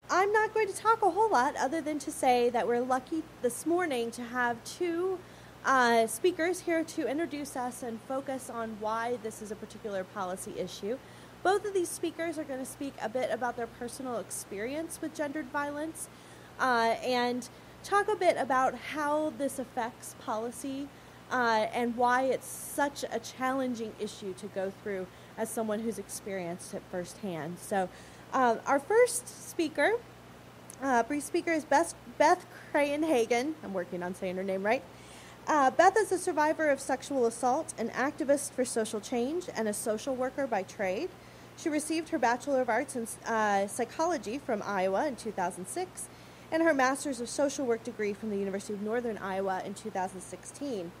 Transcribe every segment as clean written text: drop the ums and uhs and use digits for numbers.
I'm not going to talk a whole lot other than to say that we're lucky this morning to have two speakers here to introduce us and focus on why this is a particular policy issue. Both of these speakers are going to speak a bit about their personal experience with gendered violence and talk a bit about how this affects policy and why it's such a challenging issue to go through as someone who's experienced it firsthand. So our first speaker, brief speaker, is Beth Crayon-Hagan. I'm working on saying her name right. Beth is a survivor of sexual assault, an activist for social change, and a social worker by trade. She received her Bachelor of Arts in Psychology from Iowa in 2006 and her Master's of Social Work degree from the University of Northern Iowa in 2016.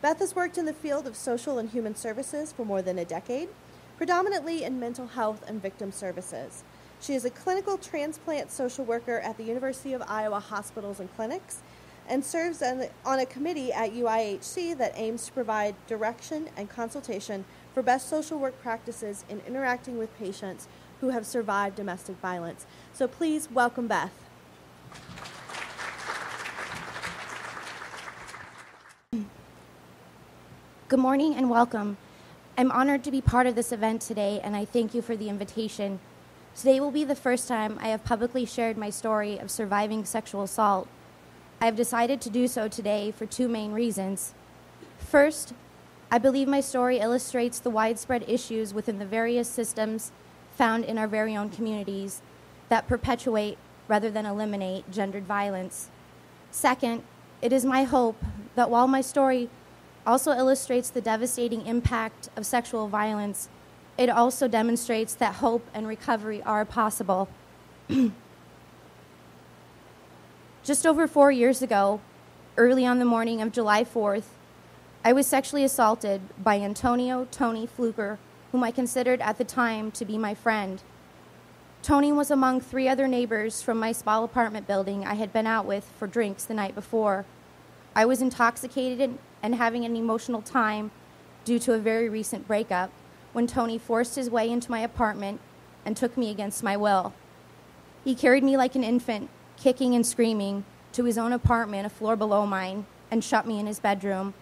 Beth has worked in the field of social and human services for more than a decade, predominantly in mental health and victim services. She is a clinical transplant social worker at the University of Iowa Hospitals and Clinics and serves on a committee at UIHC that aims to provide direction and consultation for best social work practices in interacting with patients who have survived domestic violence. So please welcome Beth. Good morning and welcome. I'm honored to be part of this event today, and I thank you for the invitation. Today will be the first time I have publicly shared my story of surviving sexual assault. I have decided to do so today for two main reasons. First, I believe my story illustrates the widespread issues within the various systems found in our very own communities that perpetuate rather than eliminate gendered violence. Second, it is my hope that while my story also illustrates the devastating impact of sexual violence, it also demonstrates that hope and recovery are possible. Just over 4 years ago, early on the morning of July 4th, I was sexually assaulted by Antonio Tony Fluker, whom I considered at the time to be my friend. Tony was among 3 other neighbors from my small apartment building I had been out with for drinks the night before. I was intoxicated and having an emotional time due to a very recent breakup when Tony forced his way into my apartment and took me against my will. He carried me like an infant, kicking and screaming, to his own apartment a floor below mine and shut me in his bedroom.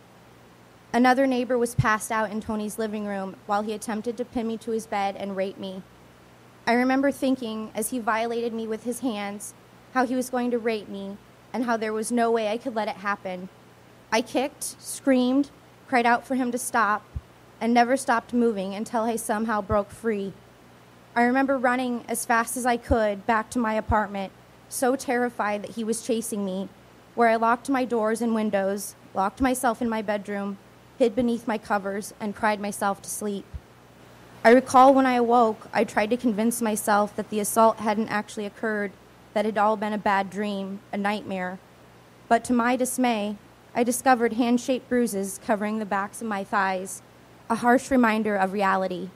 Another neighbor was passed out in Tony's living room while he attempted to pin me to his bed and rape me. I remember thinking, as he violated me with his hands, how he was going to rape me and how there was no way I could let it happen. I kicked, screamed, cried out for him to stop, and never stopped moving until I somehow broke free. I remember running as fast as I could back to my apartment, so terrified that he was chasing me, where I locked my doors and windows, locked myself in my bedroom, hid beneath my covers, and cried myself to sleep. I recall when I awoke, I tried to convince myself that the assault hadn't actually occurred, that it had all been a bad dream, a nightmare. But to my dismay, I discovered hand-shaped bruises covering the backs of my thighs, a harsh reminder of reality.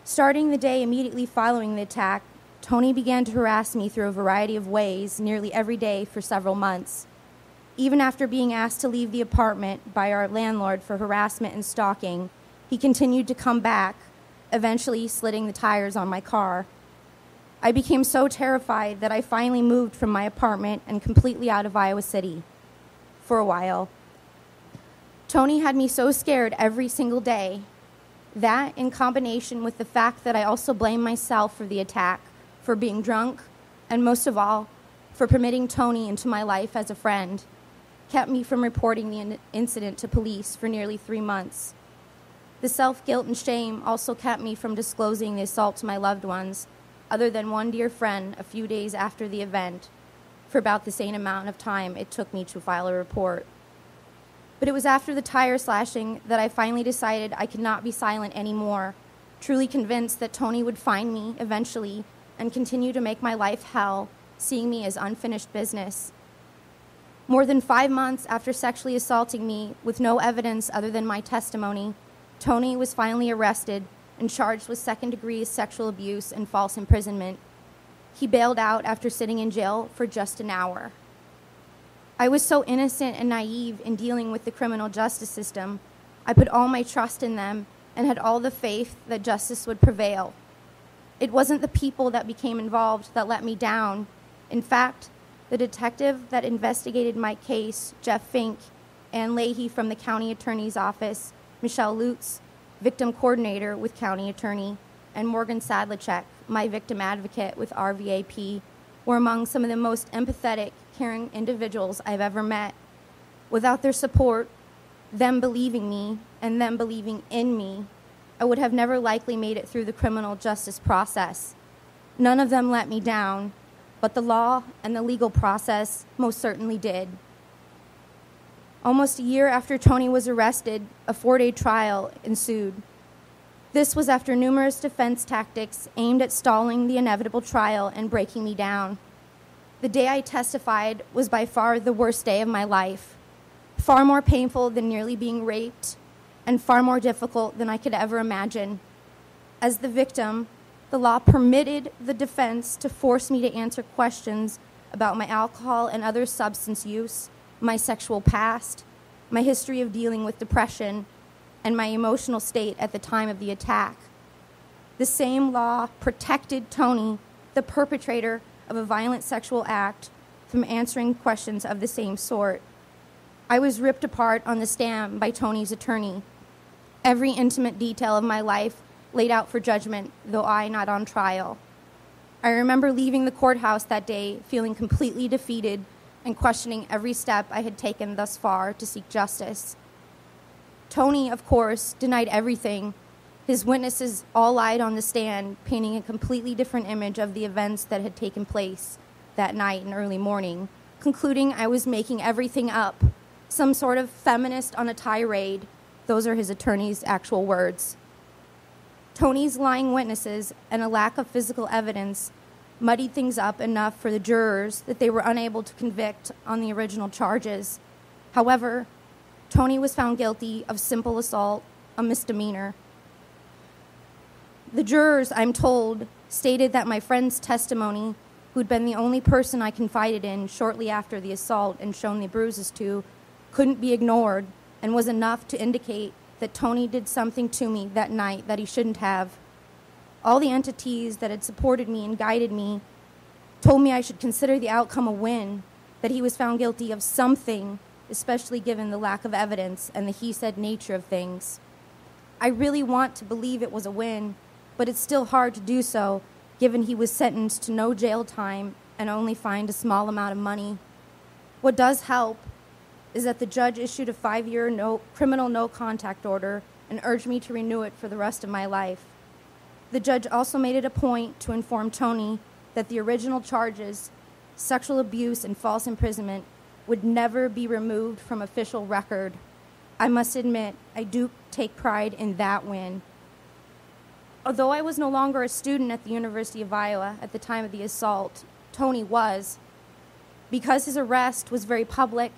Starting the day immediately following the attack, Tony began to harass me through a variety of ways nearly every day for several months. Even after being asked to leave the apartment by our landlord for harassment and stalking, he continued to come back, eventually slitting the tires on my car. I became so terrified that I finally moved from my apartment and completely out of Iowa City. For a while. Tony had me so scared every single day. That, in combination with the fact that I also blamed myself for the attack, for being drunk, and most of all, for permitting Tony into my life as a friend, kept me from reporting the incident to police for nearly 3 months. The self-guilt and shame also kept me from disclosing the assault to my loved ones, other than one dear friend a few days after the event, for about the same amount of time it took me to file a report. But it was after the tire slashing that I finally decided I could not be silent anymore, truly convinced that Tony would find me eventually and continue to make my life hell, seeing me as unfinished business. More than 5 months after sexually assaulting me with no evidence other than my testimony, Tony was finally arrested and charged with second-degree sexual abuse and false imprisonment. He bailed out after sitting in jail for just an hour. I was so innocent and naive in dealing with the criminal justice system. I put all my trust in them and had all the faith that justice would prevail. It wasn't the people that became involved that let me down. In fact, the detective that investigated my case, Jeff Fink, Ann Leahy from the county attorney's office, Michelle Lutz, victim coordinator with county attorney, and Morgan Sadlicek, my victim advocate with RVAP, were among some of the most empathetic, caring individuals I've ever met. Without their support, them believing me, and them believing in me, I would have never likely made it through the criminal justice process. None of them let me down, but the law and the legal process most certainly did. Almost a year after Tony was arrested, a 4-day trial ensued. This was after numerous defense tactics aimed at stalling the inevitable trial and breaking me down. The day I testified was by far the worst day of my life, far more painful than nearly being raped, and far more difficult than I could ever imagine. As the victim, the law permitted the defense to force me to answer questions about my alcohol and other substance use, my sexual past, my history of dealing with depression, and my emotional state at the time of the attack. The same law protected Tony, the perpetrator of a violent sexual act, from answering questions of the same sort. I was ripped apart on the stand by Tony's attorney. Every intimate detail of my life laid out for judgment, though I not on trial. I remember leaving the courthouse that day feeling completely defeated and questioning every step I had taken thus far to seek justice. Tony, of course, denied everything. His witnesses all lied on the stand, painting a completely different image of the events that had taken place that night and early morning, concluding I was making everything up, some sort of feminist on a tirade. Those are his attorney's actual words. Tony's lying witnesses and a lack of physical evidence muddied things up enough for the jurors that they were unable to convict on the original charges. However, Tony was found guilty of simple assault, a misdemeanor. The jurors, I'm told, stated that my friend's testimony, who'd been the only person I confided in shortly after the assault and shown the bruises to, couldn't be ignored and was enough to indicate that Tony did something to me that night that he shouldn't have. All the entities that had supported me and guided me told me I should consider the outcome a win, that he was found guilty of something, especially given the lack of evidence and the he-said nature of things. I really want to believe it was a win, but it's still hard to do so, given he was sentenced to no jail time and only fined a small amount of money. What does help is that the judge issued a 5-year criminal no-contact order and urged me to renew it for the rest of my life. The judge also made it a point to inform Tony that the original charges, sexual abuse and false imprisonment, would never be removed from official record. I must admit, I do take pride in that win. Although I was no longer a student at the University of Iowa at the time of the assault, Tony was. Because his arrest was very public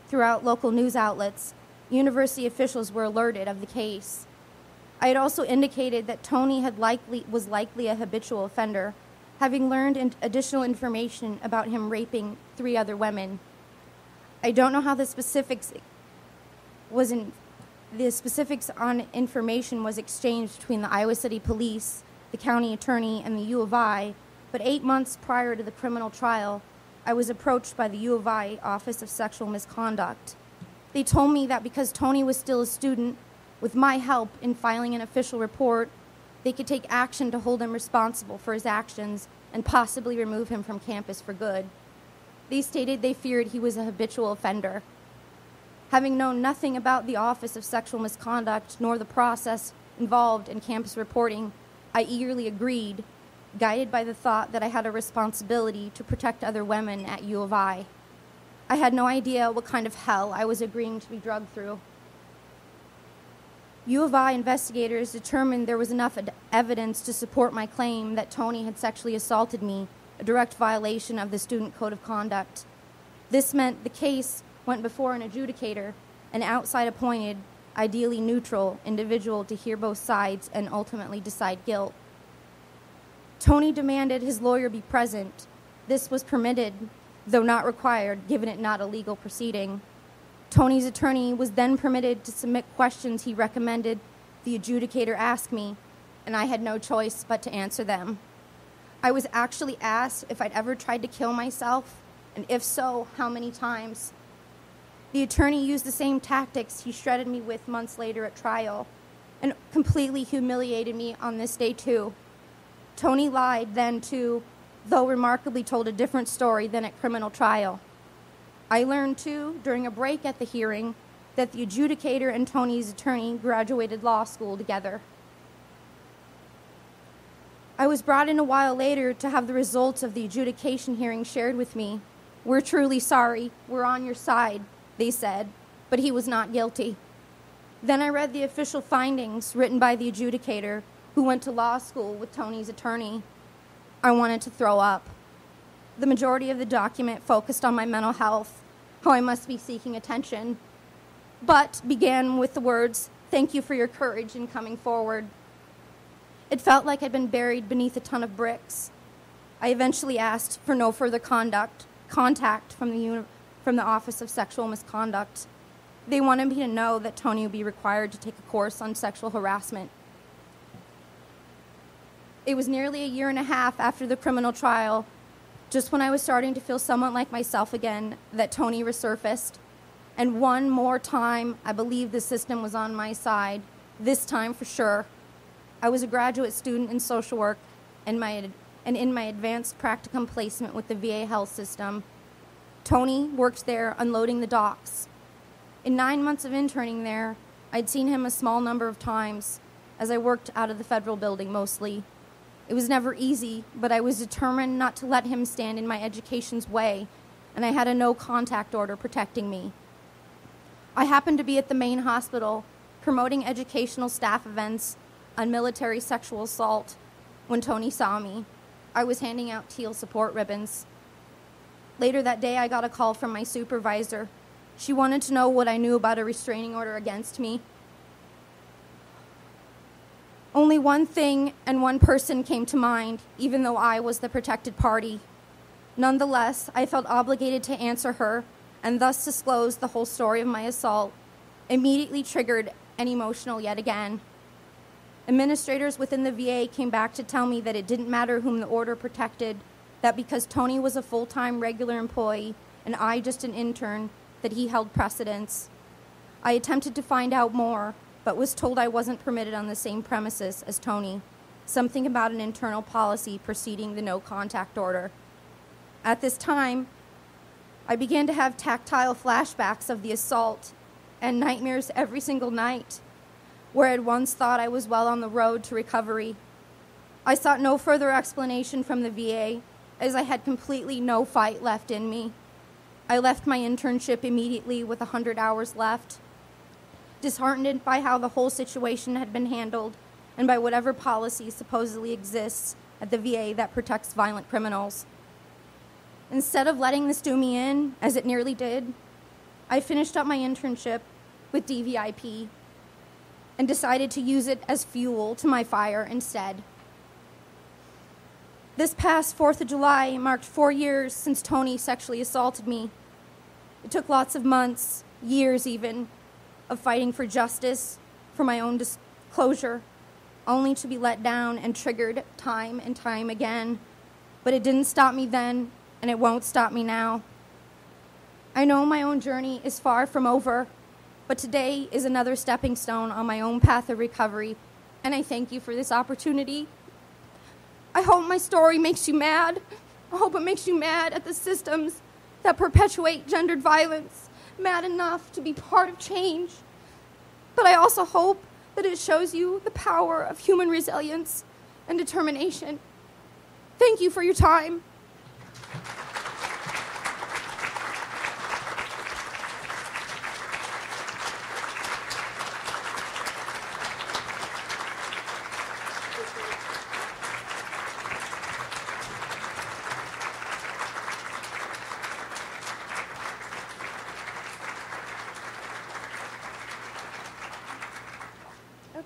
throughout local news outlets, university officials were alerted of the case. I had also indicated that Tony was likely a habitual offender, having learned additional information about him raping 3 other women. I don't know how the specifics on information was exchanged between the Iowa City Police, the county attorney, and the U of I, but 8 months prior to the criminal trial, I was approached by the U of I Office of Sexual Misconduct. They told me that because Tony was still a student, with my help in filing an official report, they could take action to hold him responsible for his actions and possibly remove him from campus for good. They stated they feared he was a habitual offender. Having known nothing about the Office of Sexual Misconduct nor the process involved in campus reporting, I eagerly agreed, guided by the thought that I had a responsibility to protect other women at U of I. I had no idea what kind of hell I was agreeing to be drugged through. U of I investigators determined there was enough evidence to support my claim that Tony had sexually assaulted me, a direct violation of the Student Code of Conduct. This meant the case went before an adjudicator, an outside-appointed, ideally neutral individual to hear both sides and ultimately decide guilt. Tony demanded his lawyer be present. This was permitted, though not required, given it not a legal proceeding. Tony's attorney was then permitted to submit questions he recommended the adjudicator ask me, and I had no choice but to answer them. I was actually asked if I'd ever tried to kill myself, and if so, how many times. The attorney used the same tactics he shredded me with months later at trial, and completely humiliated me on this day too. Tony lied then too, though remarkably told a different story than at criminal trial. I learned too, during a break at the hearing, that the adjudicator and Tony's attorney graduated law school together. I was brought in a while later to have the results of the adjudication hearing shared with me. "We're truly sorry. We're on your side," they said, but he was not guilty. Then I read the official findings written by the adjudicator, who went to law school with Tony's attorney. I wanted to throw up. The majority of the document focused on my mental health, how I must be seeking attention, but began with the words, "Thank you for your courage in coming forward." It felt like I'd been buried beneath a ton of bricks. I eventually asked for no further contact from the Office of Sexual Misconduct. They wanted me to know that Tony would be required to take a course on sexual harassment. It was nearly a year and a half after the criminal trial, just when I was starting to feel somewhat like myself again, that Tony resurfaced. And one more time, I believed the system was on my side, this time for sure. I was a graduate student in social work and in my advanced practicum placement with the VA health system. Tony worked there unloading the docks. In 9 months of interning there, I'd seen him a small number of times, as I worked out of the federal building mostly. It was never easy, but I was determined not to let him stand in my education's way, and I had a no-contact order protecting me. I happened to be at the main hospital promoting educational staff events on military sexual assault when Tony saw me. I was handing out teal support ribbons. Later that day, I got a call from my supervisor. She wanted to know what I knew about a restraining order against me. Only one thing and one person came to mind, even though I was the protected party. Nonetheless, I felt obligated to answer her and thus disclose the whole story of my assault, immediately triggered and emotional yet again. Administrators within the VA came back to tell me that it didn't matter whom the order protected, that because Tony was a full-time regular employee and I just an intern, that he held precedence. I attempted to find out more, but was told I wasn't permitted on the same premises as Tony, something about an internal policy preceding the no-contact order. At this time, I began to have tactile flashbacks of the assault and nightmares every single night, where I'd once thought I was well on the road to recovery. I sought no further explanation from the VA, as I had completely no fight left in me. I left my internship immediately with 100 hours left, disheartened by how the whole situation had been handled and by whatever policy supposedly exists at the VA that protects violent criminals. Instead of letting this do me in, as it nearly did, I finished up my internship with DVIP and decided to use it as fuel to my fire instead. This past 4th of July marked 4 years since Tony sexually assaulted me. It took lots of months, years even, of fighting for justice, for my own disclosure, only to be let down and triggered time and time again. But it didn't stop me then, and it won't stop me now. I know my own journey is far from over, but today is another stepping stone on my own path of recovery, and I thank you for this opportunity. I hope my story makes you mad. I hope it makes you mad at the systems that perpetuate gendered violence, mad enough to be part of change. But I also hope that it shows you the power of human resilience and determination. Thank you for your time.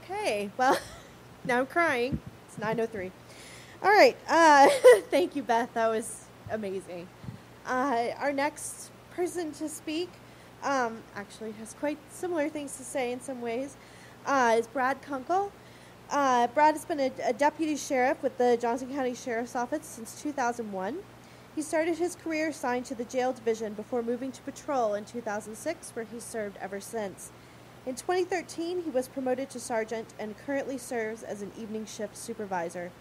Okay, well, now I'm crying. It's 9:03. All right, thank you, Beth. That was amazing. Our next person to speak actually has quite similar things to say in some ways, is Brad Kunkel. Brad has been a deputy sheriff with the Johnson County Sheriff's Office since 2001. He started his career assigned to the jail division before moving to patrol in 2006, where he served ever since. In 2013, he was promoted to sergeant and currently serves as an evening shift supervisor.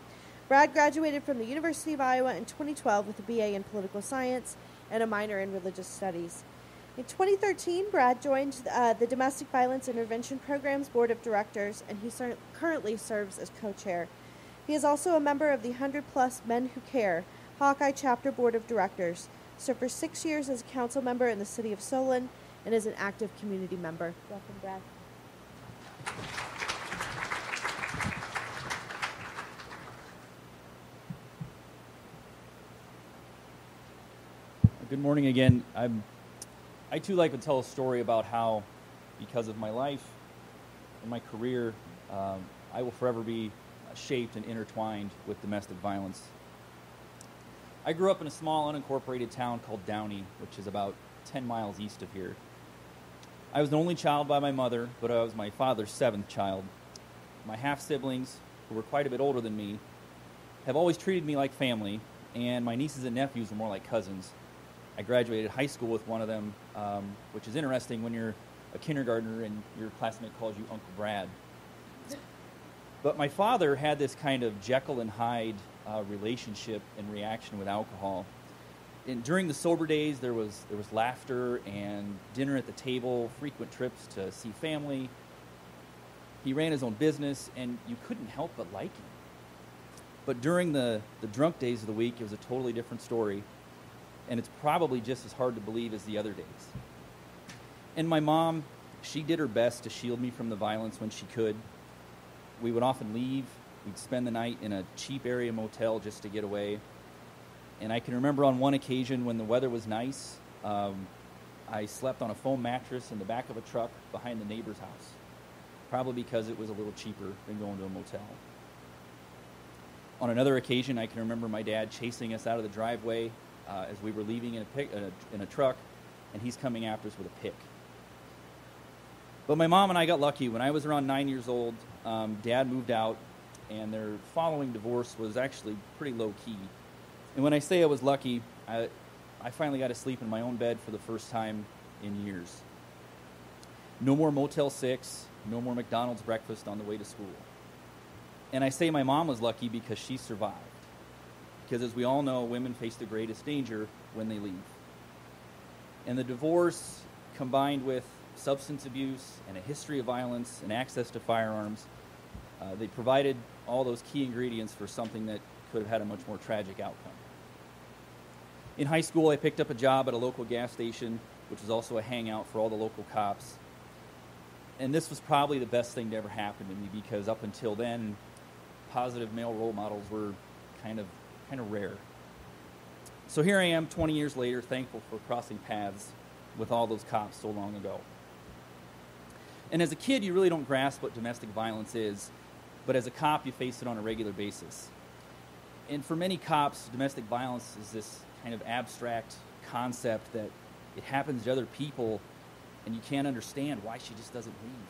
Brad graduated from the University of Iowa in 2012 with a BA in political science and a minor in religious studies. In 2013, Brad joined the Domestic Violence Intervention Program's Board of Directors, and he currently serves as co-chair. He is also a member of the 100-plus Men Who Care Hawkeye Chapter Board of Directors, served for 6 years as a council member in the city of Solon, and is an active community member. Welcome, Brad. Good morning again. I too like to tell a story about how, because of my life and my career, I will forever be shaped and intertwined with domestic violence. I grew up in a small unincorporated town called Downey, which is about 10 miles east of here. I was the only child by my mother, but I was my father's seventh child. My half-siblings, who were quite a bit older than me, have always treated me like family, and my nieces and nephews are more like cousins. I graduated high school with one of them, which is interesting when you're a kindergartner and your classmate calls you Uncle Brad. But my father had this kind of Jekyll and Hyde relationship and reaction with alcohol. And during the sober days, there was laughter and dinner at the table, frequent trips to see family. He ran his own business, and you couldn't help but like him. But during the drunk days of the week, it was a totally different story. And it's probably just as hard to believe as the other days. And my mom, she did her best to shield me from the violence when she could. We would often leave. We'd spend the night in a cheap area motel just to get away. And I can remember on one occasion when the weather was nice, I slept on a foam mattress in the back of a truck behind the neighbor's house, probably because it was a little cheaper than going to a motel. On another occasion, I can remember my dad chasing us out of the driveway as we were leaving in a truck, and he's coming after us with a pick. But my mom and I got lucky. When I was around 9 years old, Dad moved out, and their following divorce was actually pretty low-key. And when I say I was lucky, I finally got to sleep in my own bed for the first time in years. No more Motel 6, no more McDonald's breakfast on the way to school. And I say my mom was lucky because she survived. Because as we all know, women face the greatest danger when they leave. And the divorce, combined with substance abuse and a history of violence and access to firearms, they provided all those key ingredients for something that could have had a much more tragic outcome. In high school, I picked up a job at a local gas station, which was also a hangout for all the local cops. And this was probably the best thing to ever happen to me, because up until then, positive male role models were kind of rare. So here I am 20 years later, thankful for crossing paths with all those cops so long ago. And as a kid, you really don't grasp what domestic violence is, but as a cop, you face it on a regular basis. And for many cops, domestic violence is this kind of abstract concept that it happens to other people, and you can't understand why she just doesn't leave.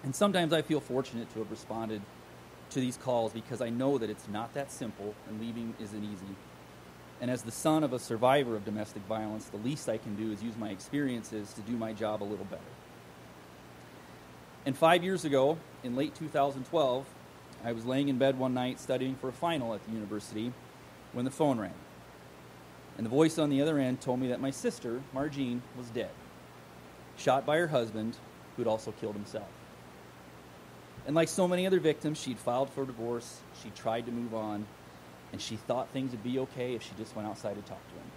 And sometimes I feel fortunate to have responded to these calls because I know that it's not that simple and leaving isn't easy. And as the son of a survivor of domestic violence, the least I can do is use my experiences to do my job a little better. And 5 years ago, in late 2012, I was laying in bed one night studying for a final at the university when the phone rang. And the voice on the other end told me that my sister, Margene, was dead, shot by her husband, who had also killed himself. And like so many other victims, she'd filed for divorce, she tried to move on, and she thought things would be okay if she just went outside to talk to him.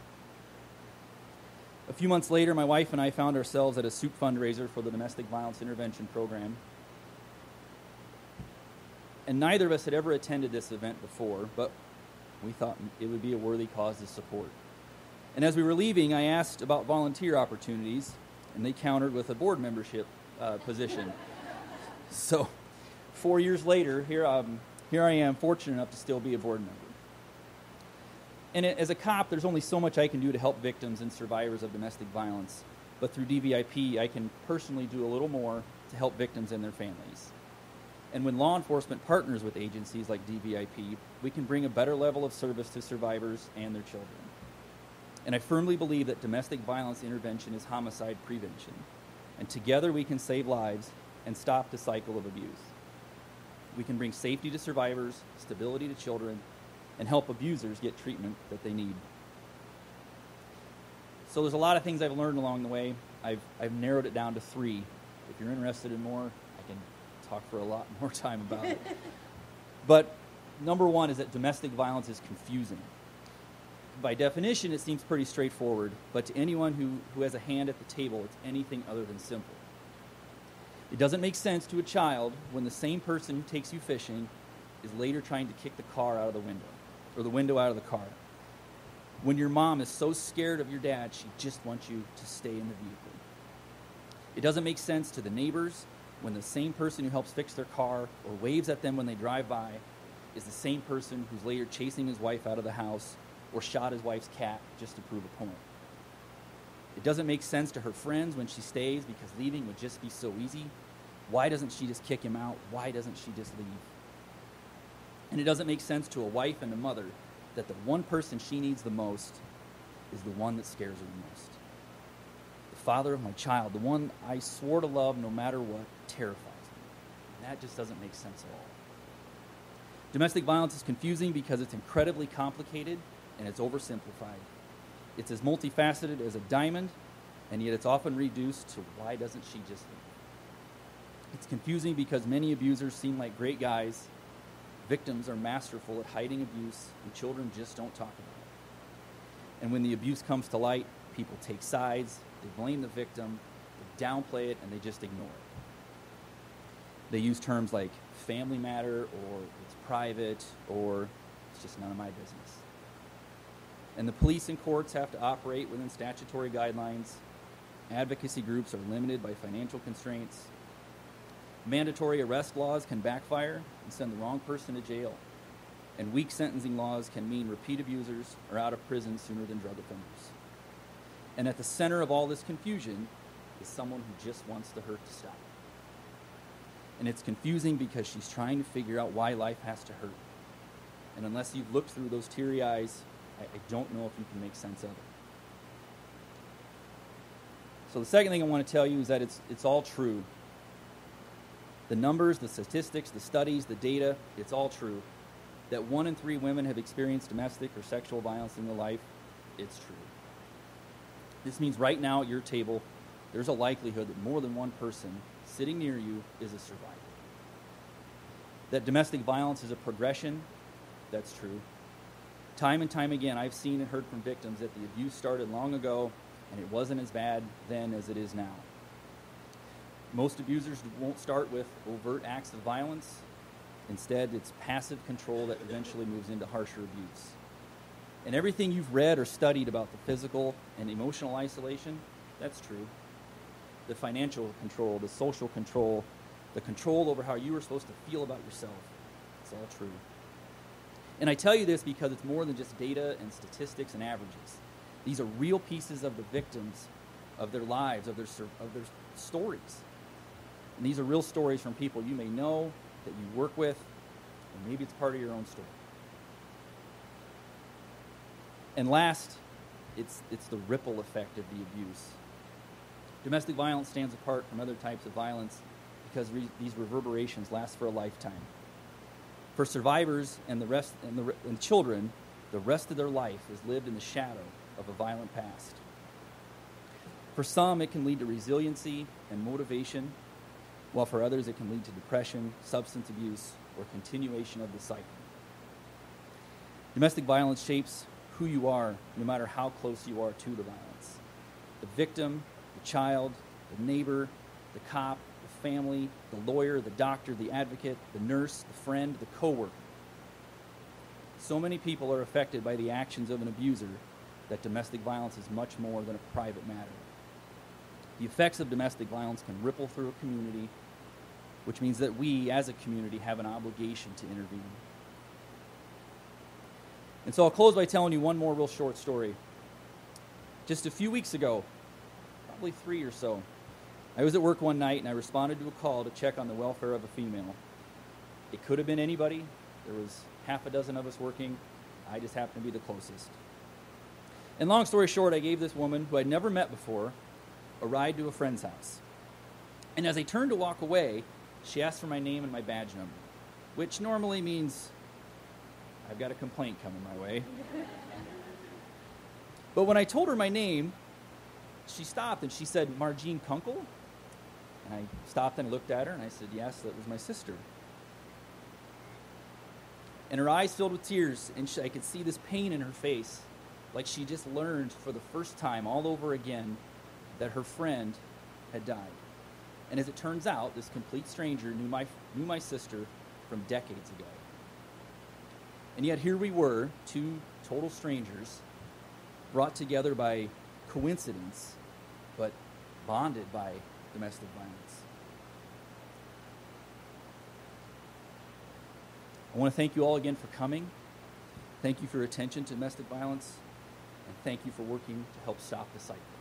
A few months later, my wife and I found ourselves at a soup fundraiser for the Domestic Violence Intervention Program. And neither of us had ever attended this event before, but we thought it would be a worthy cause to support. And as we were leaving, I asked about volunteer opportunities, and they countered with a board membership position. So 4 years later, here I am, fortunate enough to still be a board member. And as a cop, there's only so much I can do to help victims and survivors of domestic violence. But through DVIP, I can personally do a little more to help victims and their families. And when law enforcement partners with agencies like DVIP, we can bring a better level of service to survivors and their children. And I firmly believe that domestic violence intervention is homicide prevention. And together we can save lives and stop the cycle of abuse. We can bring safety to survivors, stability to children, and help abusers get treatment that they need. So there's a lot of things I've learned along the way. I've narrowed it down to 3. If you're interested in more, I can talk for a lot more time about it. But number 1 is that domestic violence is confusing. By definition, it seems pretty straightforward, but to anyone who has a hand at the table, it's anything other than simple. It doesn't make sense to a child when the same person who takes you fishing is later trying to kick the car out of the window, or the window out of the car. When your mom is so scared of your dad, she just wants you to stay in the vehicle. It doesn't make sense to the neighbors when the same person who helps fix their car or waves at them when they drive by is the same person who's later chasing his wife out of the house or shot his wife's cat just to prove a point. It doesn't make sense to her friends when she stays because leaving would just be so easy. Why doesn't she just kick him out? Why doesn't she just leave? And it doesn't make sense to a wife and a mother that the one person she needs the most is the one that scares her the most. The father of my child, the one I swore to love no matter what, terrifies me. And that just doesn't make sense at all. Domestic violence is confusing because it's incredibly complicated and it's oversimplified. It's as multifaceted as a diamond, and yet it's often reduced to why doesn't she just leave? It's confusing because many abusers seem like great guys. Victims are masterful at hiding abuse, and children just don't talk about it. And when the abuse comes to light, people take sides, they blame the victim, they downplay it, and they just ignore it. They use terms like family matter, or it's private, or it's just none of my business. And the police and courts have to operate within statutory guidelines. Advocacy groups are limited by financial constraints. Mandatory arrest laws can backfire and send the wrong person to jail. And weak sentencing laws can mean repeat abusers are out of prison sooner than drug offenders. And at the center of all this confusion is someone who just wants the hurt to stop. And it's confusing because she's trying to figure out why life has to hurt. And unless you've looked through those teary eyes, I don't know if you can make sense of it. So the second thing I want to tell you is that it's all true. The numbers, the statistics, the studies, the data, it's all true. That 1 in 3 women have experienced domestic or sexual violence in their life, it's true. This means right now at your table, there's a likelihood that more than one person sitting near you is a survivor. That domestic violence is a progression, that's true. Time and time again, I've seen and heard from victims that the abuse started long ago and it wasn't as bad then as it is now. Most abusers won't start with overt acts of violence. Instead, it's passive control that eventually moves into harsher abuse. And everything you've read or studied about the physical and emotional isolation, that's true. The financial control, the social control, the control over how you were supposed to feel about yourself, it's all true. And I tell you this because it's more than just data and statistics and averages. These are real pieces of the victims, of their lives, of their stories. And these are real stories from people you may know, that you work with, and maybe it's part of your own story. And last, it's the ripple effect of the abuse. Domestic violence stands apart from other types of violence because these reverberations last for a lifetime. For survivors and and children, the rest of their life is lived in the shadow of a violent past. For some, it can lead to resiliency and motivation, while for others it can lead to depression, substance abuse, or continuation of the cycle. Domestic violence shapes who you are, no matter how close you are to the violence. The victim, the child, the neighbor, the cop, the family, the lawyer, the doctor, the advocate, the nurse, the friend, the coworker. So many people are affected by the actions of an abuser that domestic violence is much more than a private matter. The effects of domestic violence can ripple through a community, which means that we, as a community, have an obligation to intervene. And so I'll close by telling you one more real short story. Just a few weeks ago, probably 3 or so, I was at work one night and I responded to a call to check on the welfare of a female. It could have been anybody. There was half a dozen of us working. I just happened to be the closest. And long story short, I gave this woman, who I'd never met before, a ride to a friend's house. And as I turned to walk away, she asked for my name and my badge number, which normally means I've got a complaint coming my way. But when I told her my name, she stopped and she said, "Margene Kunkel?" And I stopped and looked at her and I said, "Yes, that was my sister." And her eyes filled with tears, and I could see this pain in her face, like she just learned for the first time all over again that her friend had died. And as it turns out, this complete stranger knew my sister from decades ago. And yet here we were, two total strangers, brought together by coincidence, but bonded by domestic violence. I want to thank you all again for coming. Thank you for your attention to domestic violence, and thank you for working to help stop the cycle.